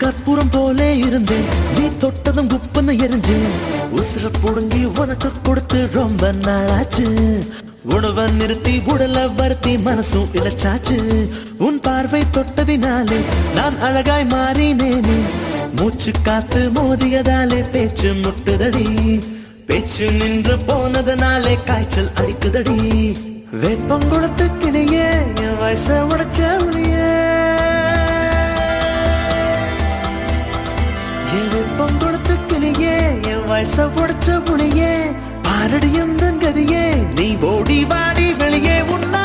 கற்பூரம் போலே இருந்தேன், நீ தொட்டதும் குப்புன்னு எரிஞ்சு உசுர புடுங்கி உனக்கு கொடுத்து ரொம்ப நாளாச்சு. உணவை நிறுத்தி உடல வருத்தி மனசும் இழைச்சாச்சு. உன் பார்வை தொட்டதினாலே நான் அழகாய் மாறினேனே. மூச்சு காத்து மோதியதாலே பேச்சு முட்டுதடி. பேச்சு நின்று போனதனாலே காய்ச்சல் அடிக்குதடி. வேப்பம் கொடுத்து கிளியே என் வயச உடைச்ச உளியே. வேப்பம் கொடுத்து கிளியே என் வயச உடைச்ச புளியே. பாரடியும் தன் கதியே நீ ஓடி வாடி வெளியே உன்னா